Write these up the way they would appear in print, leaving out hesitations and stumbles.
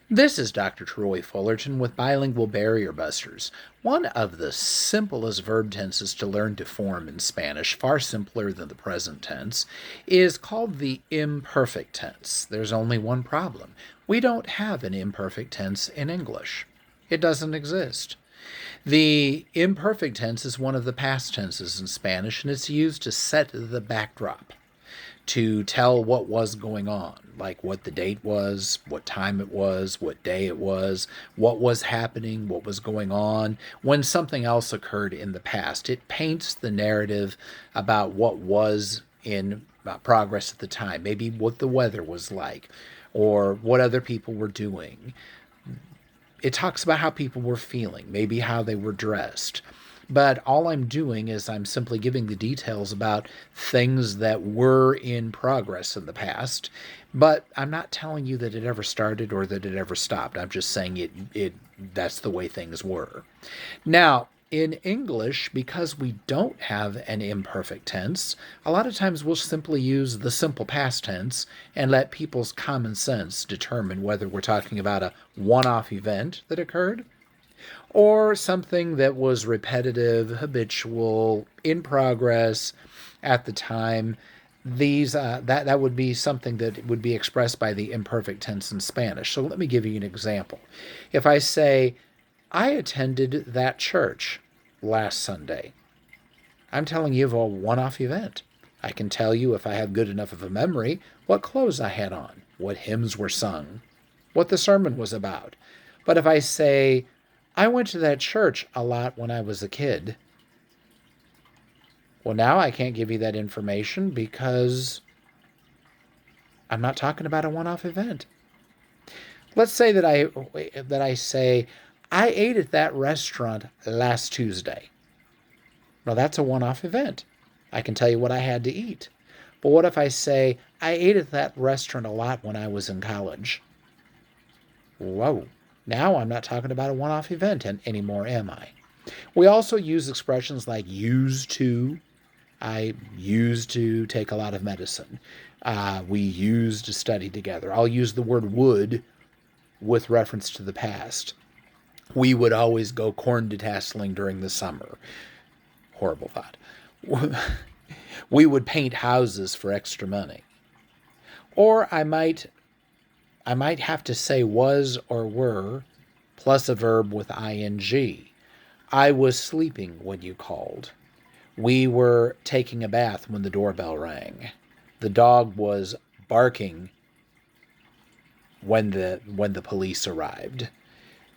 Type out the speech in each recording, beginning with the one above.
This is Dr. Troy Fullerton with Bilingual Barrier Busters. One of the simplest verb tenses to learn to form in Spanish, far simpler than the present tense, is called the imperfect tense. There's only one problem. We don't have an imperfect tense in English. It doesn't exist. The imperfect tense is one of the past tenses in Spanish, and it's used to set the backdrop, to tell what was going on, like what the date was, what time it was, what day it was, what was happening, what was going on, when something else occurred in the past. It paints the narrative about what was in progress at the time, maybe what the weather was like, or what other people were doing. It talks about how people were feeling, maybe how they were dressed. But all I'm doing is I'm simply giving the details about things that were in progress in the past. But I'm not telling you that it ever started or that it ever stopped. I'm just saying it that's the way things were. Now, in English, because we don't have an imperfect tense, a lot of times we'll simply use the simple past tense and let people's common sense determine whether we're talking about a one off event that occurred or something that was repetitive, habitual, in progress at the time. That would be something that would be expressed by the imperfect tense in Spanish. So let me give you an example. If I say, I attended that church last Sunday, I'm telling you of a one-off event. I can tell you, if I have good enough of a memory, what clothes I had on, what hymns were sung, what the sermon was about. But if I say, I went to that church a lot when I was a kid, well, now I can't give you that information because I'm not talking about a one-off event. Let's say that I say, I ate at that restaurant last Tuesday. Now that's a one-off event. I can tell you what I had to eat. But what if I say, I ate at that restaurant a lot when I was in college? Whoa. Now I'm not talking about a one-off event anymore, am I? We also use expressions like used to. I used to take a lot of medicine. We used to study together. I'll use the word would with reference to the past. We would always go corn detasseling during the summer. Horrible thought. We would paint houses for extra money. Or I might have to say was or were plus a verb with ing. I was sleeping when you called. We were taking a bath when the doorbell rang. The dog was barking when the police arrived.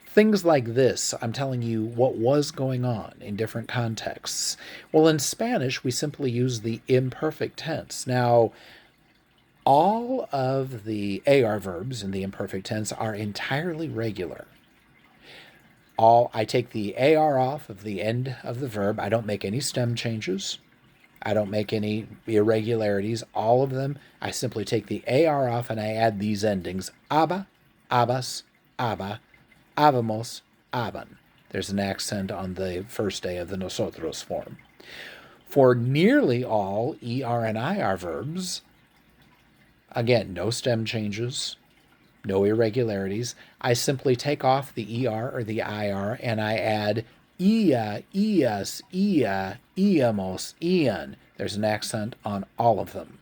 Things like this, I'm telling you what was going on in different contexts. Well, in Spanish, we simply use the imperfect tense. Now, all of the AR verbs in the imperfect tense are entirely regular. I take the AR off of the end of the verb. I don't make any stem changes. I don't make any irregularities. All of them, I simply take the AR off and I add these endings. Aba, abas, aba, habamos, haban. There's an accent on the first day of the nosotros form. For nearly all ER and IR verbs, again, no stem changes, no irregularities. I simply take off the ER or the IR and I add ia, ias, ia, iamos, ian. There's an accent on all of them.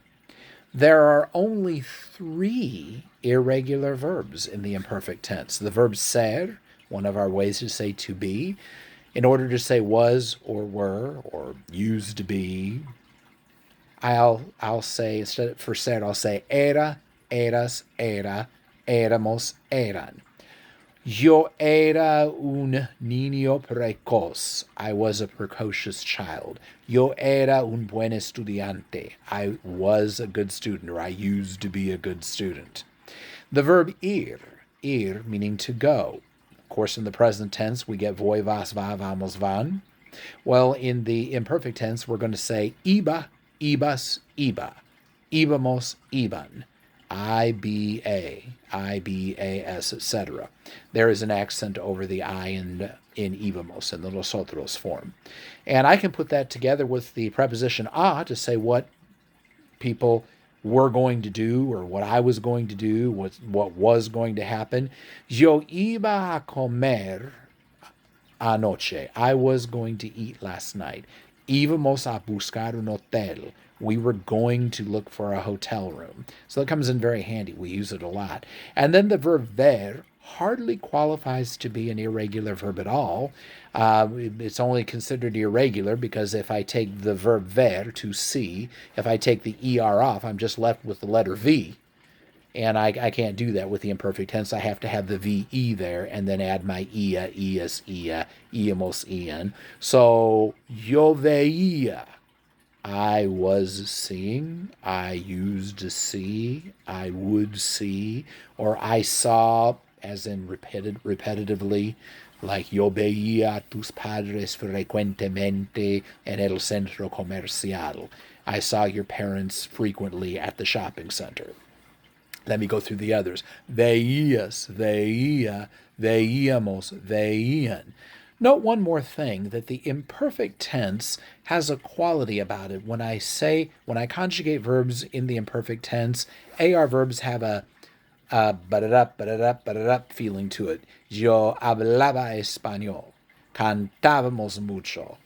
There are only three irregular verbs in the imperfect tense. The verb ser, one of our ways to say to be. In order to say was or were or used to be, I'll say, instead for ser, I'll say era, eras, era, éramos, eran. Yo era un niño precoz. I was a precocious child. Yo era un buen estudiante. I was a good student, or I used to be a good student. The verb ir meaning to go. Of course, in the present tense, we get voy, vas, va, vamos, van. Well, in the imperfect tense, we're going to say iba, ibas, iba. Ibamos, iban. IBAS, etc. There is an accent over the I in íbamos, in the nosotros form. And I can put that together with the preposition a to say what people were going to do or what I was going to do, what was going to happen. Yo iba a comer anoche. I was going to eat last night. Íbamos a buscar un hotel. We were going to look for a hotel room. So that comes in very handy. We use it a lot. And then the verb ver hardly qualifies to be an irregular verb at all. It's only considered irregular because if I take the verb ver, to see, if I take the er off, I'm just left with the letter v. And I can't do that with the imperfect tense. I have to have the VE there and then add my ia, ias, ia, iamos, ian. So, yo veía, I was seeing, I used to see, I would see, or I saw, as in repetitively, like yo veía a tus padres frecuentemente en el centro comercial. I saw your parents frequently at the shopping center. Let me go through the others. Veías, veía, veíamos, veían. Note one more thing, that the imperfect tense has a quality about it. When I conjugate verbs in the imperfect tense, AR verbs have a ba-da-da, feeling to it. Yo hablaba español. Cantábamos mucho.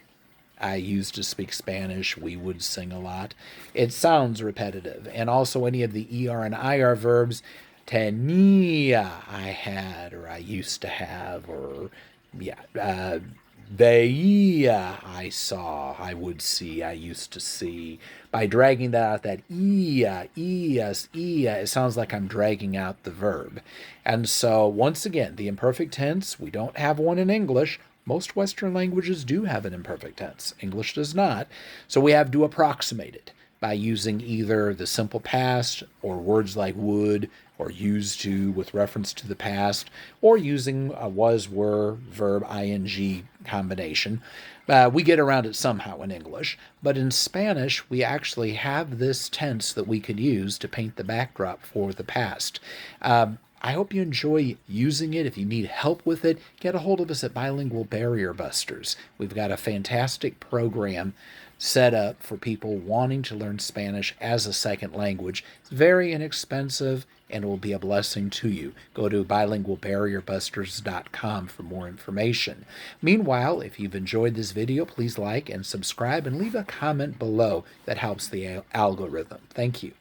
I used to speak Spanish. We would sing a lot. It sounds repetitive. And also any of the ER and IR verbs, tenía, I had, or I used to have, or yeah, veía, I saw, I would see, I used to see. By dragging that out, that ia, ias, ia, it sounds like I'm dragging out the verb. And so, once again, the imperfect tense, we don't have one in English. Most Western languages do have an imperfect tense. English does not. So we have to approximate it by using either the simple past or words like would or used to with reference to the past, or using a was, were, verb, ing combination. We get around it somehow in English, but in Spanish, we actually have this tense that we could use to paint the backdrop for the past. I hope you enjoy using it. If you need help with it, get a hold of us at Bilingual Barrier Busters. We've got a fantastic program set up for people wanting to learn Spanish as a second language. It's very inexpensive and it will be a blessing to you. Go to bilingualbarrierbusters.com for more information. Meanwhile, if you've enjoyed this video, please like and subscribe and leave a comment below. That helps the algorithm. Thank you.